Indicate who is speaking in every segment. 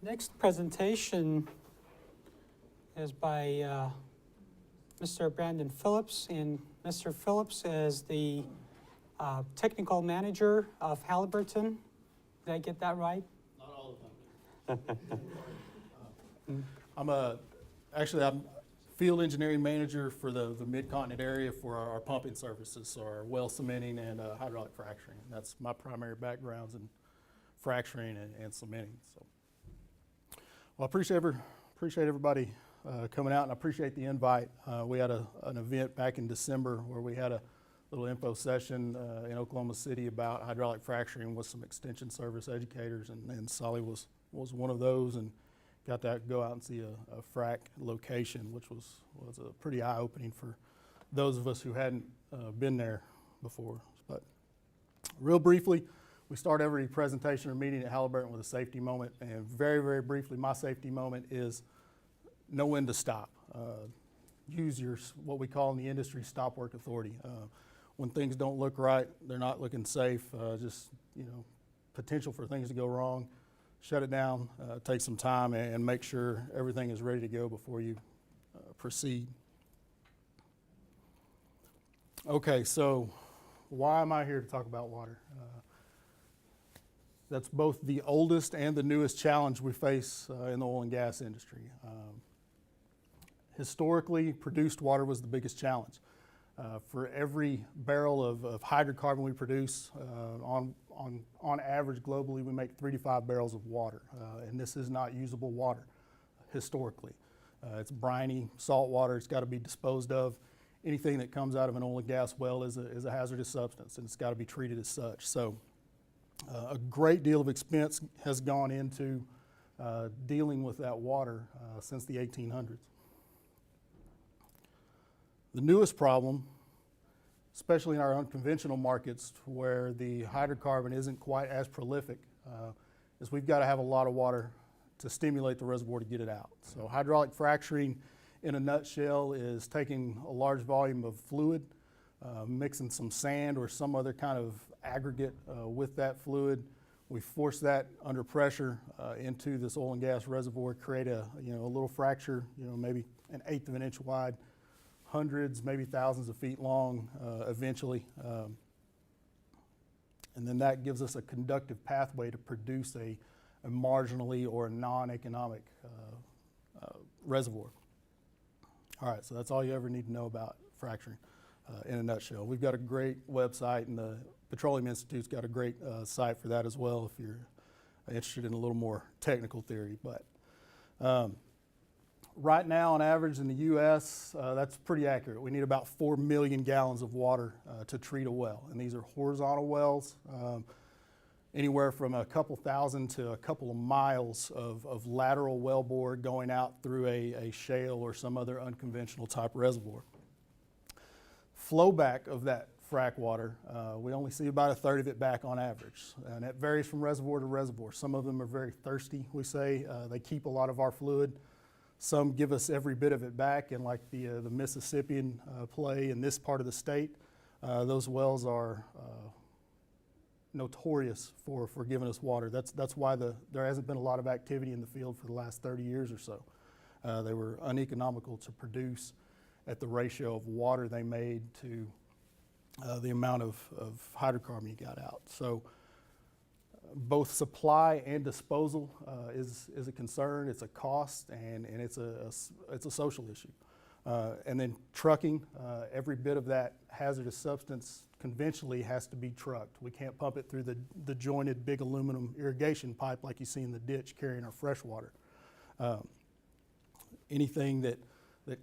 Speaker 1: Next presentation is by Mr. Brandon Phillips, and Mr. Phillips is the technical manager of Halliburton. Did I get that right?
Speaker 2: Not all of them. I'm field engineering manager for the mid-continent area for our pumping services, so our well cementing and hydraulic fracturing. That's my primary backgrounds in fracturing and cementing. So, well, I appreciate everybody coming out, and I appreciate the invite. We had an event back in December where we had a little info session in Oklahoma City about hydraulic fracturing with some extension service educators, and Solly was one of those, and got to go out and see a frac location, which was a pretty eye-opening for those of us who hadn't been there before. But real briefly, we start every presentation or meeting at Halliburton with a safety moment, and very, very briefly, my safety moment is know when to stop. Use your, what we call in the industry, stop work authority. When things don't look right, they're not looking safe, just, potential for things to go wrong, shut it down, take some time, and make sure everything is ready to go before you proceed. Okay, so why am I here to talk about water? That's both the oldest and the newest challenge we face in the oil and gas industry. Historically, produced water was the biggest challenge. For every barrel of hydrocarbon we produce, on average globally, we make 3 to 5 barrels of water, and this is not usable water historically. It's briny, salt water. It's got to be disposed of. Anything that comes out of an oil and gas well is a hazardous substance, and it's got to be treated as such. So a great deal of expense has gone into dealing with that water since the 1800s. The newest problem, especially in our unconventional markets where the hydrocarbon isn't quite as prolific, is we've got to have a lot of water to stimulate the reservoir to get it out. So hydraulic fracturing, in a nutshell, is taking a large volume of fluid, mixing some sand or some other kind of aggregate with that fluid. We force that under pressure into this oil and gas reservoir, create a little fracture, maybe 1/8 of an inch wide, hundreds, maybe thousands of feet long eventually. And then that gives us a conductive pathway to produce a marginally or a non-economic reservoir. All right, so that's all you ever need to know about fracturing in a nutshell. We've got a great website, and the Petroleum Institute's got a great site for that as well if you're interested in a little more technical theory. But right now, on average in the U.S., that's pretty accurate. We need about 4 million gallons of water to treat a well, and these are horizontal wells, anywhere from a couple thousand to a couple of miles of lateral wellbore going out through a shale or some other unconventional type reservoir. Flowback of that frac water, we only see about 1/3 of it back on average, and it varies from reservoir to reservoir. Some of them are very thirsty, we say. They keep a lot of our fluid. Some give us every bit of it back, and like the Mississippian play in this part of the state, those wells are notorious for giving us water. That's why there hasn't been a lot of activity in the field for the last 30 years or so. They were uneconomical to produce at the ratio of water they made to the amount of hydrocarbon you got out. So both supply and disposal is a concern. It's a cost, and it's a social issue. And then trucking, every bit of that hazardous substance conventionally has to be trucked. We can't pump it through the jointed big aluminum irrigation pipe like you see in the ditch carrying our fresh water. Anything that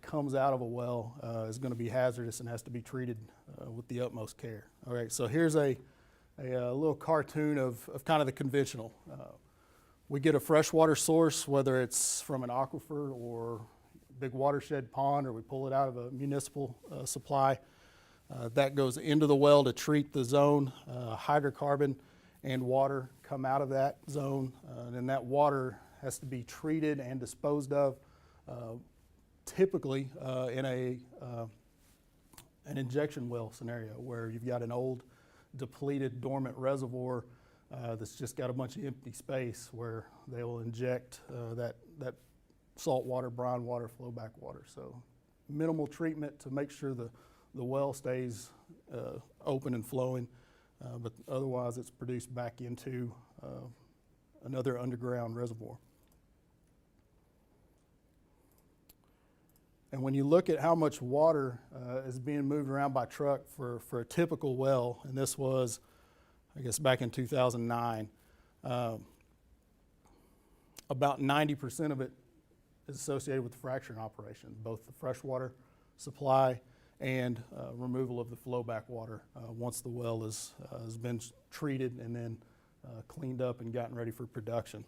Speaker 2: comes out of a well is going to be hazardous and has to be treated with the utmost care. All right, so here's a little cartoon of kind of the conventional. We get a freshwater source, whether it's from an aquifer or big watershed pond, or we pull it out of a municipal supply. That goes into the well to treat the zone. Hydrocarbon and water come out of that zone, and then that water has to be treated and disposed of, typically in an injection well scenario where you've got an old, depleted, dormant reservoir that's just got a bunch of empty space where they will inject that salt water, brine water, flow back water. So minimal treatment to make sure the well stays open and flowing, but otherwise it's produced back into another underground reservoir. And when you look at how much water is being moved around by truck for a typical well, and this was, I guess, back in 2009, about 90% of it is associated with the fracturing operation, both the freshwater supply and removal of the flowback water once the well has been treated and then cleaned up and gotten ready for production.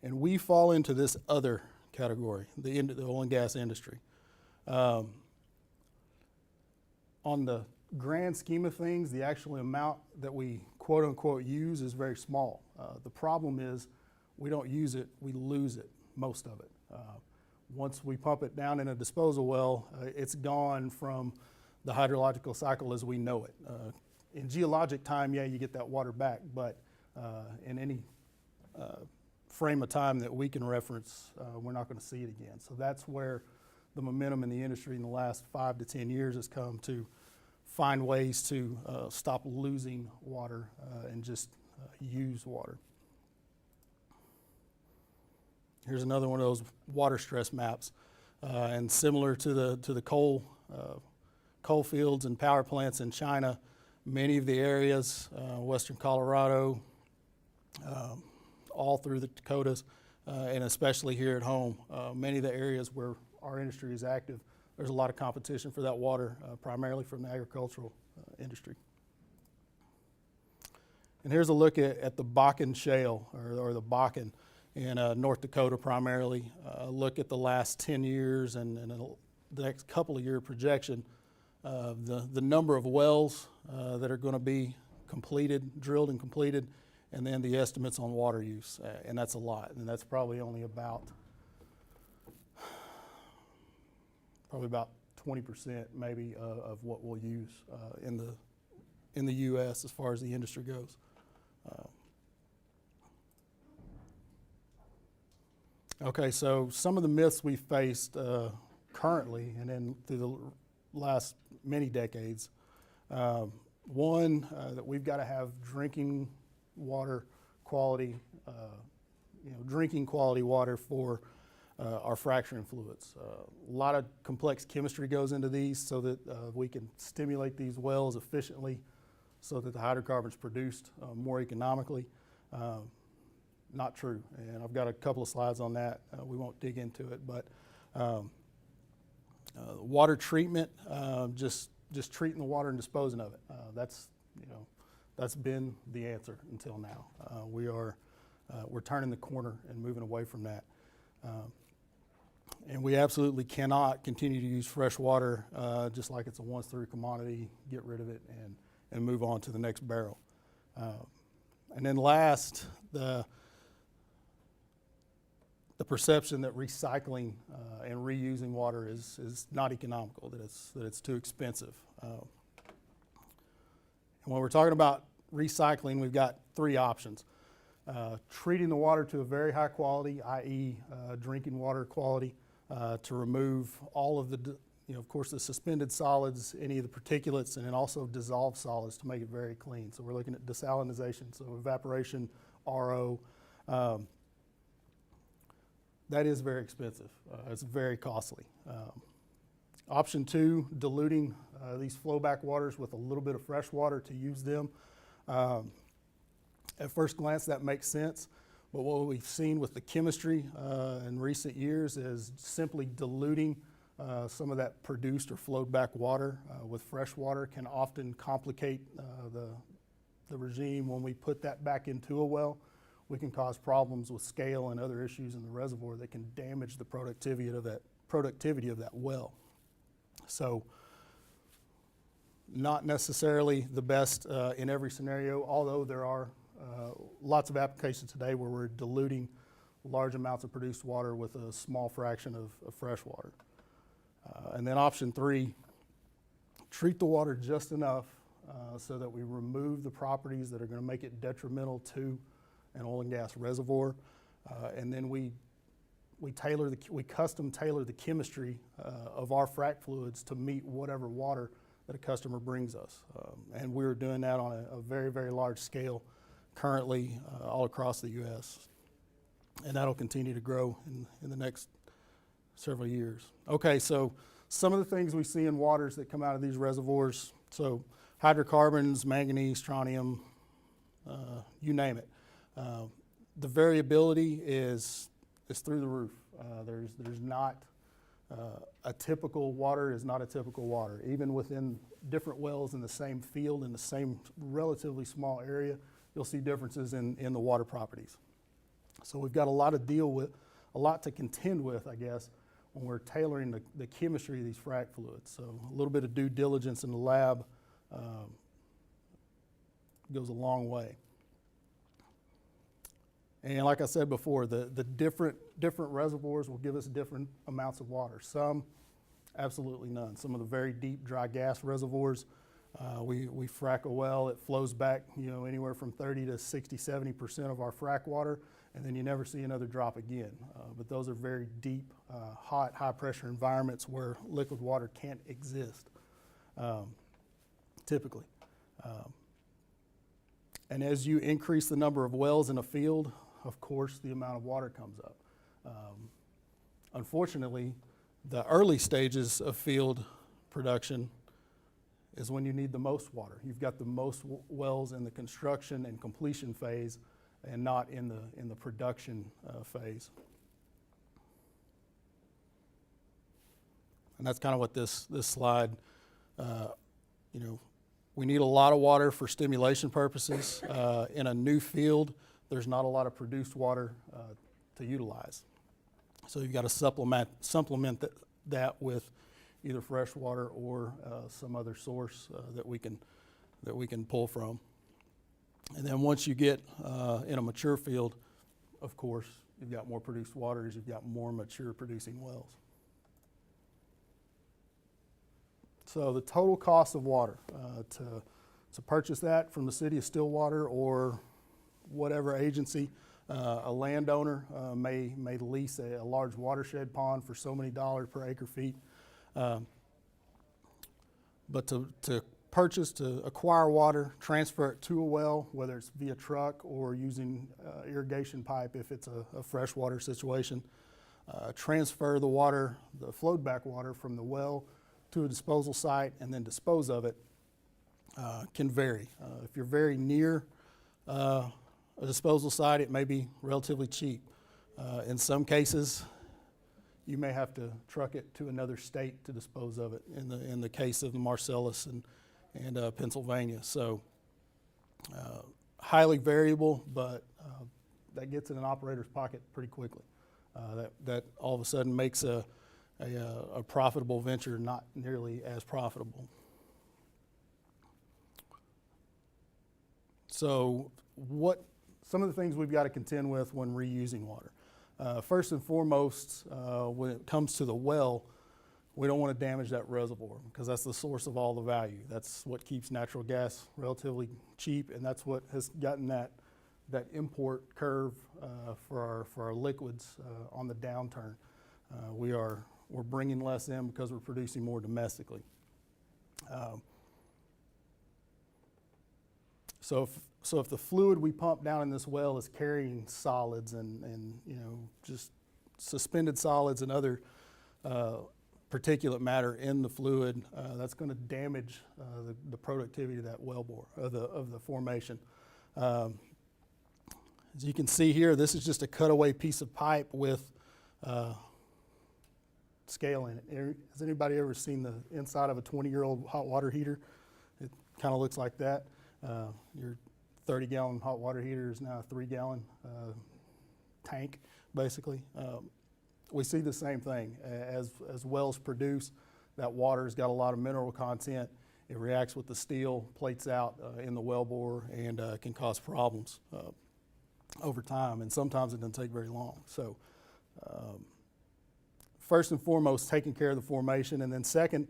Speaker 2: And we fall into this other category, the oil and gas industry. On the grand scheme of things, the actual amount that we quote unquote use is very small. The problem is we don't use it, we lose it, most of it. Once we pump it down in a disposal well, it's gone from the hydrological cycle as we know it. In geologic time, yeah, you get that water back, but in any frame of time that we can reference, we're not going to see it again. So that's where the momentum in the industry in the last 5 to 10 years has come to find ways to stop losing water and just use water. Here's another one of those water stress maps, and similar to the coal fields and power plants in China, many of the areas, western Colorado, all through the Dakotas, and especially here at home, many of the areas where our industry is active, there's a lot of competition for that water, primarily from the agricultural industry. And here's a look at the Bakken Shale, or the Bakken in North Dakota primarily. Look at the last 10 years and the next couple of year projection of the number of wells that are going to be completed, drilled and completed, and then the estimates on water use, and that's a lot, and that's probably only about 20% maybe of what we'll use in the U.S. as far as the industry goes. Okay, so some of the myths we faced currently and then through the last many decades. One, that we've got to have drinking water quality, drinking quality water for our fracturing fluids. A lot of complex chemistry goes into these so that we can stimulate these wells efficiently so that the hydrocarbons produced more economically. Not true, and I've got a couple of slides on that. We won't dig into it, but water treatment, just treating the water and disposing of it. That's been the answer until now. We're turning the corner and moving away from that. And we absolutely cannot continue to use fresh water just like it's a once-through commodity, get rid of it, and move on to the next barrel. And then last, the perception that recycling and reusing water is not economical, that it's too expensive. And when we're talking about recycling, we've got 3 options. Treating the water to a very high quality, i.e. Drinking water quality, to remove all of the, of course, the suspended solids, any of the particulates, and then also dissolved solids to make it very clean. So we're looking at desalinization, so evaporation, RO. That is very expensive. It's very costly. Option 2, diluting these flowback waters with a little bit of fresh water to use them. At first glance, that makes sense, but what we've seen with the chemistry in recent years is simply diluting some of that produced or flowed back water with fresh water can often complicate the regime. When we put that back into a well, we can cause problems with scale and other issues in the reservoir that can damage the productivity of that well. So not necessarily the best in every scenario, although there are lots of applications today where we're diluting large amounts of produced water with a small fraction of fresh water. And then option 3, treat the water just enough so that we remove the properties that are going to make it detrimental to an oil and gas reservoir, and then we custom tailor the chemistry of our frac fluids to meet whatever water that a customer brings us. And we're doing that on a very, very large scale currently all across the U.S. And that'll continue to grow in the next several years. Okay, so some of the things we see in waters that come out of these reservoirs, so hydrocarbons, manganese, strontium, you name it. The variability is through the roof. There's not a typical water is not a typical water. Even within different wells in the same field, in the same relatively small area, you'll see differences in the water properties. So we've got a lot to contend with, I guess, when we're tailoring the chemistry of these frac fluids. So a little bit of due diligence in the lab goes a long way. And like I said before, the different reservoirs will give us different amounts of water. Some, absolutely none. Some of the very deep dry gas reservoirs, we frack a well, it flows back, anywhere from 30 to 60, 70% of our frac water, and then you never see another drop again. But those are very deep, hot, high pressure environments where liquid water can't exist, typically. And as you increase the number of wells in a field, of course, the amount of water comes up. Unfortunately, the early stages of field production is when you need the most water. You've got the most wells in the construction and completion phase and not in the production phase. And that's kind of what this slide, we need a lot of water for stimulation purposes. In a new field, there's not a lot of produced water to utilize. So you've got to supplement that with either fresh water or some other source that we can pull from. And then once you get in a mature field, of course, you've got more produced water as you've got more mature producing wells. So the total cost of water to purchase that from the city of Stillwater or whatever agency, a landowner may lease a large watershed pond for so many dollars per acre feet. But to acquire water, transfer it to a well, whether it's via truck or using irrigation pipe if it's a freshwater situation, transfer the water, the flowed back water from the well to a disposal site and then dispose of it can vary. If you're very near a disposal site, it may be relatively cheap. In some cases, you may have to truck it to another state to dispose of it. In the case of the Marcellus and Pennsylvania, so highly variable, but that gets in an operator's pocket pretty quickly. That all of a sudden makes a profitable venture not nearly as profitable. So some of the things we've got to contend with when reusing water. First and foremost, when it comes to the well, we don't want to damage that reservoir because that's the source of all the value. That's what keeps natural gas relatively cheap, and that's what has gotten that import curve for our liquids on the downturn. We're bringing less in because we're producing more domestically. So if the fluid we pump down in this well is carrying solids and just suspended solids and other particulate matter in the fluid, that's going to damage the productivity of that wellbore of the formation. As you can see here, this is just a cutaway piece of pipe with scale in it. Has anybody ever seen the inside of a 20-year-old hot water heater? It kind of looks like that. Your 30-gallon hot water heater is now a 3-gallon tank, basically. We see the same thing. As wells produce, that water's got a lot of mineral content. It reacts with the steel, plates out in the wellbore, and can cause problems over time, and sometimes it doesn't take very long. So first and foremost, taking care of the formation, and then second,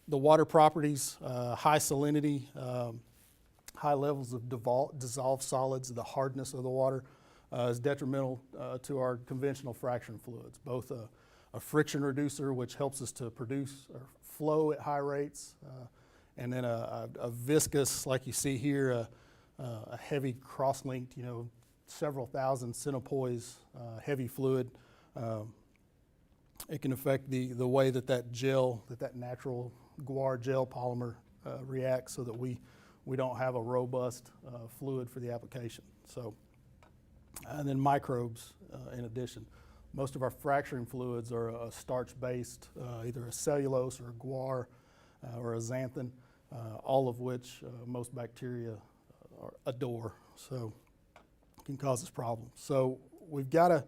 Speaker 2: the water properties, high salinity, high levels of dissolved solids, the hardness of the water is detrimental to our conventional fracturing fluids, both a friction reducer, which helps us to produce or flow at high rates, and then a viscous, like you see here, a heavy cross-linked, several thousand centipoise heavy fluid. It can affect the way that gel, that natural guar gel polymer reacts, so that we don't have a robust fluid for the application. So, and then microbes in addition. Most of our fracturing fluids are starch-based, either a cellulose or a guar or a xanthan, all of which most bacteria adore, so can cause us problems. So we've got to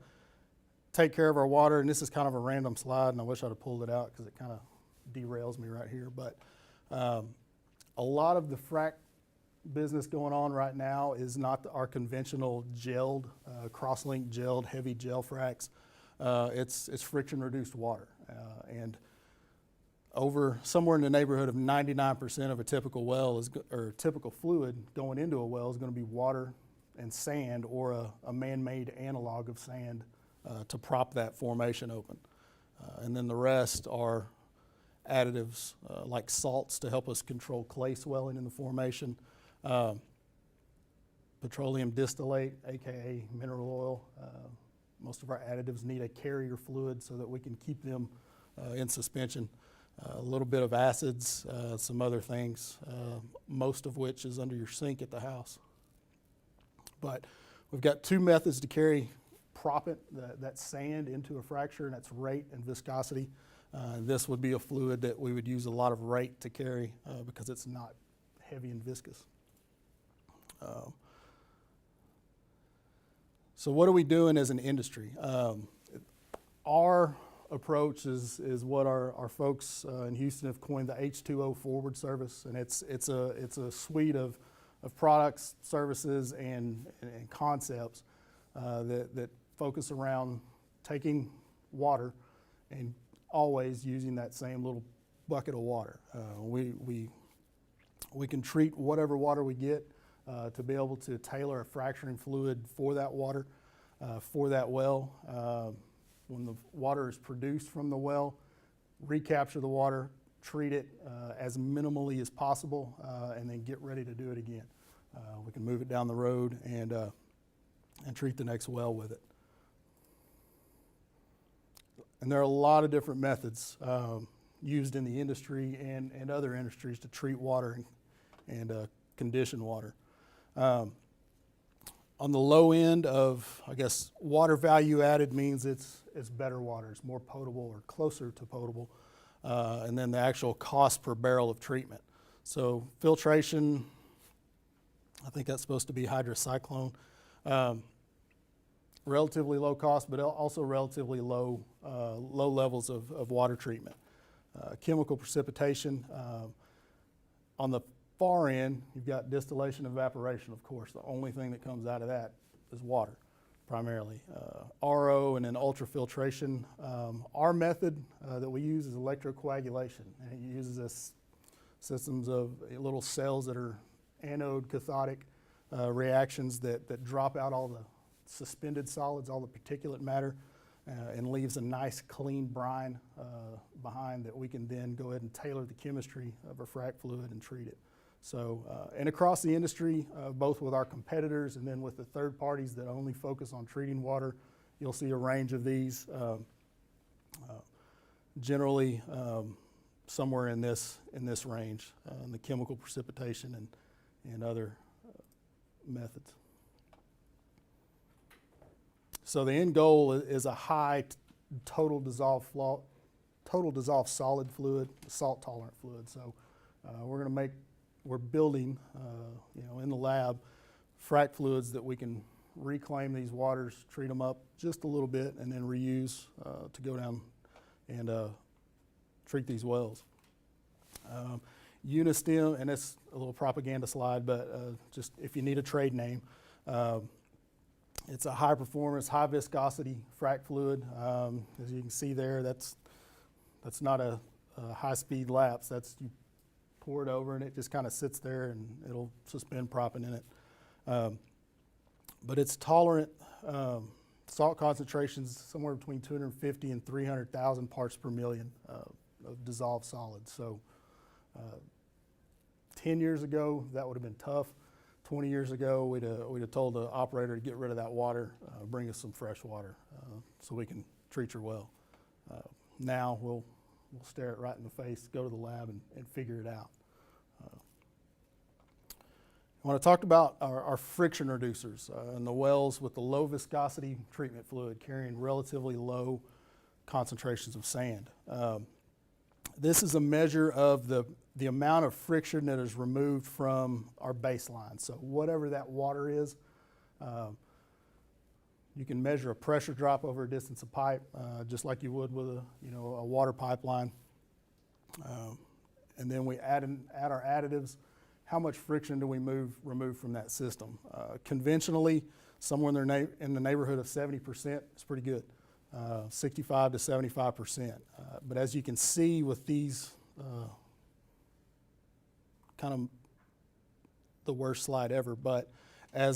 Speaker 2: take care of our water, and this is kind of a random slide, and I wish I'd have pulled it out because it kind of derails me right here, but a lot of the frac business going on right now is not our conventional gelled, cross-linked gelled, heavy gel fracs. It's friction-reduced water, and over somewhere in the neighborhood of 99% of a typical well or typical fluid going into a well is going to be water and sand, or a man-made analog of sand to prop that formation open, and then the rest are additives like salts to help us control clay swelling in the formation, petroleum distillate, aka mineral oil. Most of our additives need a carrier fluid so that we can keep them in suspension. A little bit of acids, some other things, most of which is under your sink at the house. But we've got two methods to carry proppant, that sand, into a fracture, and that's rate and viscosity. This would be a fluid that we would use a lot of rate to carry because it's not heavy and viscous. So what are we doing as an industry? Our approach is what our folks in Houston have coined the H2O forward service, and it's a suite of products, services, and concepts that focus around taking water and always using that same little bucket of water. We can treat whatever water we get to be able to tailor a fracturing fluid for that water, for that well. When the water is produced from the well, recapture the water, treat it as minimally as possible, and then get ready to do it again. We can move it down the road and treat the next well with it. And there are a lot of different methods used in the industry and other industries to treat water and condition water. On the low end of, I guess, water value added means it's better water, it's more potable or closer to potable, and then the actual cost per barrel of treatment. So filtration, I think that's supposed to be hydrocyclone. Relatively low cost, but also relatively low levels of water treatment. Chemical precipitation. On the far end, you've got distillation and evaporation, of course. The only thing that comes out of that is water, primarily. RO and then ultrafiltration. Our method that we use is electrocoagulation, and it uses systems of little cells that are anode cathodic reactions that drop out all the suspended solids, all the particulate matter, and leaves a nice clean brine behind that we can then go ahead and tailor the chemistry of a frac fluid and treat it. So, and across the industry, both with our competitors and then with the third parties that only focus on treating water, you'll see a range of these, generally somewhere in this range, in the chemical precipitation and other methods. So the end goal is a high total dissolved solid fluid, salt tolerant fluid. So we're building, in the lab, frac fluids that we can reclaim these waters, treat them up just a little bit, and then reuse to go down and treat these wells. Unistem, and it's a little propaganda slide, but just if you need a trade name, it's a high performance, high viscosity frac fluid. As you can see there, that's not a high-speed laps. That's you pour it over and it just kind of sits there and it'll suspend proppant in it. But it's tolerant. Salt concentrations somewhere between 250 and 300,000 parts per million of dissolved solids. So 10 years ago, that would have been tough. 20 years ago, we'd have told the operator to get rid of that water, bring us some fresh water so we can treat your well. Now we'll stare it right in the face, go to the lab and figure it out. When I talked about our friction reducers and the wells with the low viscosity treatment fluid carrying relatively low concentrations of sand. This is a measure of the amount of friction that is removed from our baseline. So whatever that water is, you can measure a pressure drop over a distance of pipe, just like you would with a water pipeline. And then we add our additives. How much friction do we remove from that system? Conventionally, somewhere in the neighborhood of 70% is pretty good, 65 to 75%. But as you can see with these, kind of the worst slide ever, but and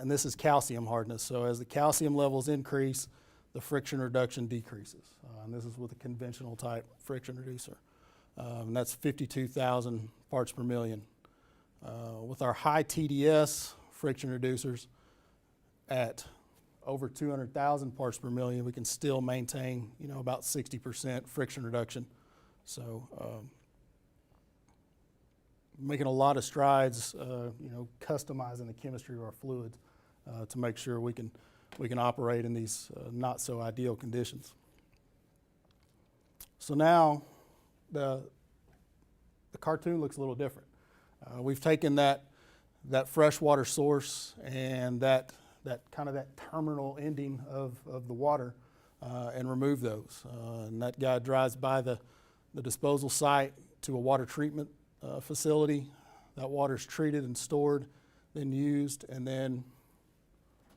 Speaker 2: this is calcium hardness, so as the calcium levels increase, the friction reduction decreases. And this is with a conventional type friction reducer. And that's 52,000 parts per million. With our high TDS friction reducers at over 200,000 parts per million, we can still maintain, about 60% friction reduction. So, making a lot of strides, customizing the chemistry of our fluids to make sure we can operate in these not so ideal conditions. So now the cartoon looks a little different. We've taken that freshwater source and that terminal ending of the water and removed those. And that guy drives by the disposal site to a water treatment facility. That water's treated and stored, then used, and then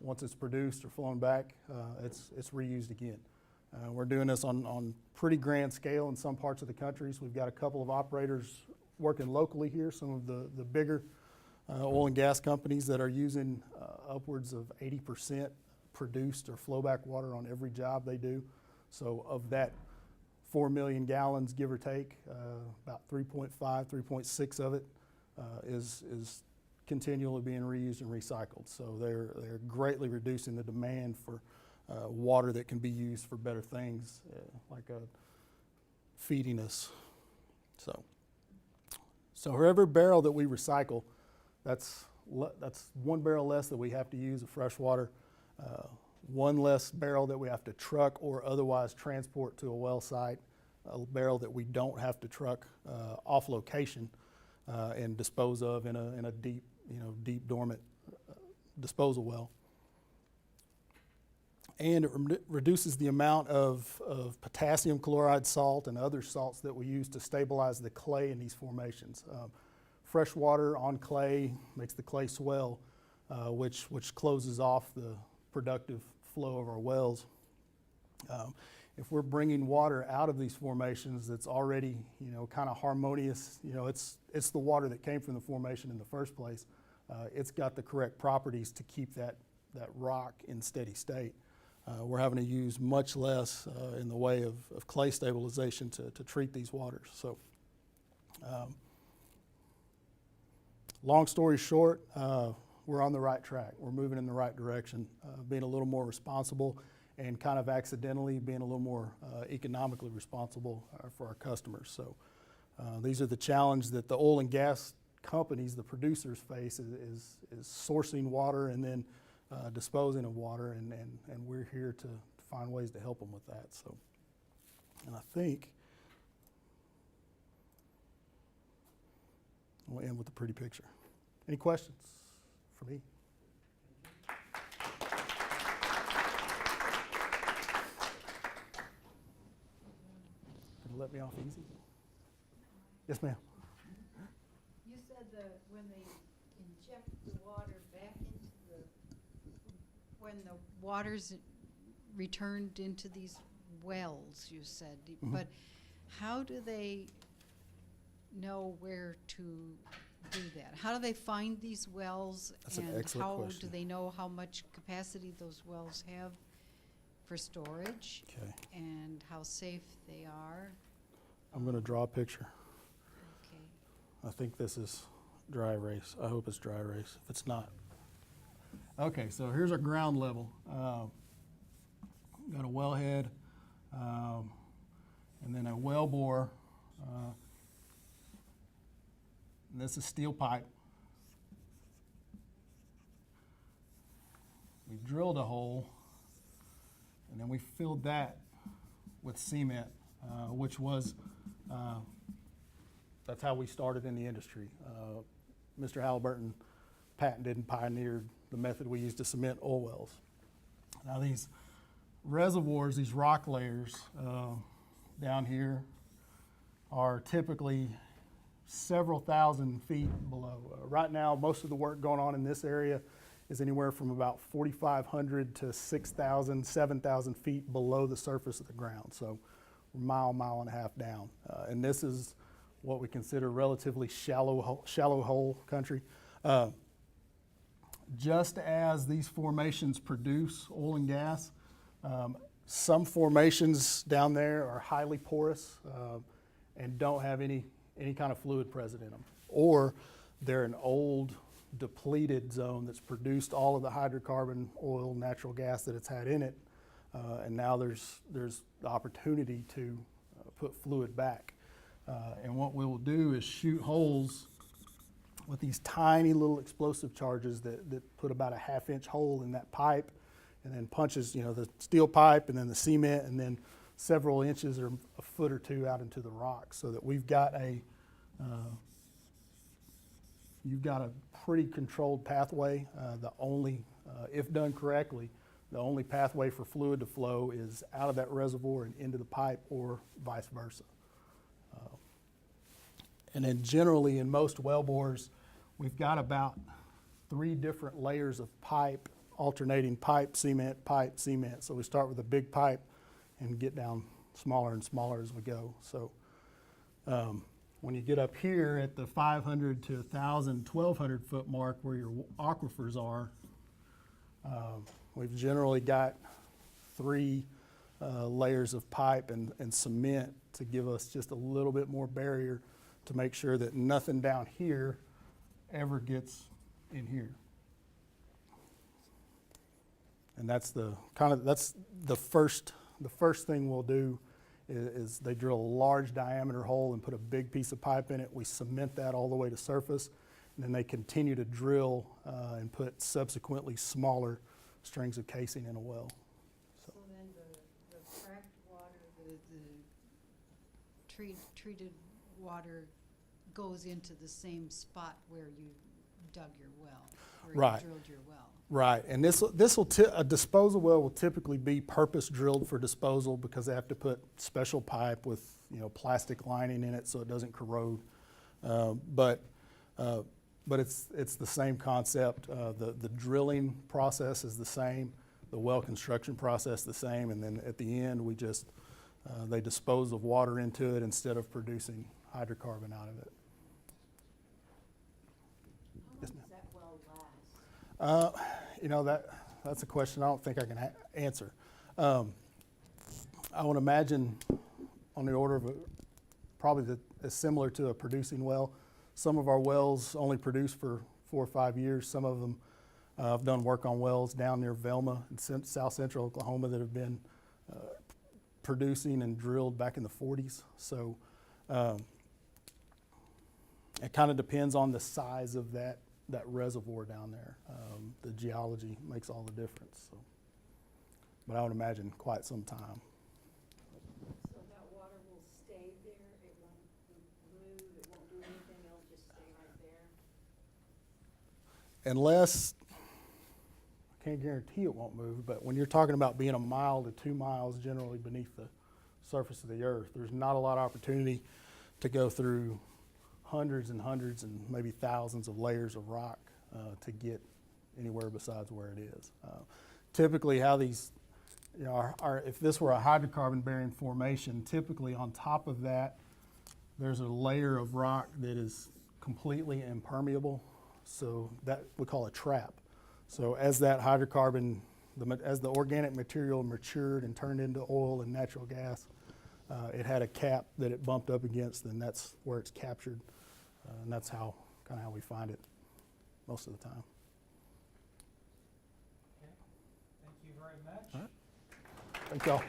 Speaker 2: once it's produced or flown back, it's reused again. We're doing this on pretty grand scale in some parts of the country. So we've got a couple of operators working locally here, some of the bigger oil and gas companies that are using upwards of 80% produced or flowback water on every job they do. So of that 4 million gallons, give or take, about 3.5, 3.6 of it is continually being reused and recycled. So they're greatly reducing the demand for water that can be used for better things, like feeding us. So for every barrel that we recycle, that's 1 barrel less that we have to use of fresh water, 1 less barrel that we have to truck or otherwise transport to a well site, a barrel that we don't have to truck off location and dispose of in a deep dormant disposal well. And it reduces the amount of potassium chloride salt and other salts that we use to stabilize the clay in these formations. Fresh water on clay makes the clay swell, which closes off the productive flow of our wells. If we're bringing water out of these formations that's already, kind of harmonious, it's the water that came from the formation in the first place. It's got the correct properties to keep that rock in steady state. We're having to use much less in the way of clay stabilization to treat these waters. So, long story short, we're on the right track. We're moving in the right direction, being a little more responsible and kind of accidentally being a little more economically responsible for our customers. So these are the challenges that the oil and gas companies, the producers, face is sourcing water and then disposing of water, and we're here to find ways to help them with that. So, and I think we'll end with a pretty picture. Any questions for me? Gonna let me off easy? Yes, ma'am.
Speaker 3: You said that when they inject the water back into when the water's returned into these wells, you said,
Speaker 2: Mm-hmm.
Speaker 3: but how do they know where to do that? How do they find these wells?
Speaker 2: That's an excellent
Speaker 3: And how
Speaker 2: question.
Speaker 3: do they know how much capacity those wells have for storage?
Speaker 2: Okay.
Speaker 3: And how safe they are?
Speaker 2: I'm going to draw a picture.
Speaker 3: Okay.
Speaker 2: I think this is dry erase. I hope it's dry erase. If it's not. Okay, so here's our ground level. Got a wellhead, and then a well bore. And this is steel pipe. We drilled a hole, and then we filled that with cement, which was, that's how we started in the industry. Mr. Halliburton patented and pioneered the method we use to cement oil wells. Now these reservoirs, these rock layers down here are typically several thousand feet below. Right now, most of the work going on in this area is anywhere from about 4,500 to 6,000, 7,000 feet below the surface of the ground. So we're mile and a half down. And this is what we consider relatively shallow hole country. Just as these formations produce oil and gas, some formations down there are highly porous and don't have any kind of fluid present in them. Or they're an old, depleted zone that's produced all of the hydrocarbon, oil, natural gas that it's had in it, and now there's the opportunity to put fluid back. And what we will do is shoot holes with these tiny little explosive charges that put about a ½ inch hole in that pipe, and then punches, the steel pipe and then the cement, and then several inches or a foot or two out into the rock, so that you've got a pretty controlled pathway. The only, if done correctly, the only pathway for fluid to flow is out of that reservoir and into the pipe, or vice versa. And then generally in most well bores, we've got about 3 different layers of pipe, alternating pipe, cement. So we start with a big pipe and get down smaller and smaller as we go. So when you get up here at the 500 to 1,000, 1,200 foot mark where your aquifers are, we've generally got 3 layers of pipe and cement to give us just a little bit more barrier to make sure that nothing down here ever gets in here. And that's the first thing we'll do is they drill a large diameter hole and put a big piece of pipe in it. We cement that all the way to surface, and then they continue to drill and put subsequently smaller strings of casing in a well.
Speaker 3: So then the fracked water, the treated water goes into the same spot where you dug your well, where
Speaker 2: Right.
Speaker 3: you drilled your well.
Speaker 2: Right, and a disposal well will typically be purpose drilled for disposal, because they have to put special pipe with plastic lining in it so it doesn't corrode. But it's the same concept. The drilling process is the same, the well construction process the same, and then at the end we just they dispose of water into it instead of producing hydrocarbon out of it.
Speaker 3: How long does that well last?
Speaker 2: That's a question I don't think I can answer. I would imagine on the order of probably is similar to a producing well. Some of our wells only produce for 4 or 5 years. Some of them, I've done work on wells down near Velma in south central Oklahoma that have been producing and drilled back in the 40s. So it kind of depends on the size of that reservoir down there. The geology makes all the difference. So. But I would imagine quite some time.
Speaker 4: So that water will stay there, it won't move, it won't do anything, it'll just stay right there?
Speaker 2: Unless, I can't guarantee it won't move, but when you're talking about being 1 mile to 2 miles generally beneath the surface of the earth, there's not a lot of opportunity to go through hundreds and maybe thousands of layers of rock to get anywhere besides where it is. Typically how these you know, if this were a hydrocarbon bearing formation, typically on top of that, there's a layer of rock that is completely impermeable. So that we call a trap. So as that hydrocarbon, as the organic material matured and turned into oil and natural gas, it had a cap that it bumped up against, and that's where it's captured. And that's kind of how we find it most of the time.
Speaker 1: Okay. Thank you very much.
Speaker 2: All right. Thank y'all.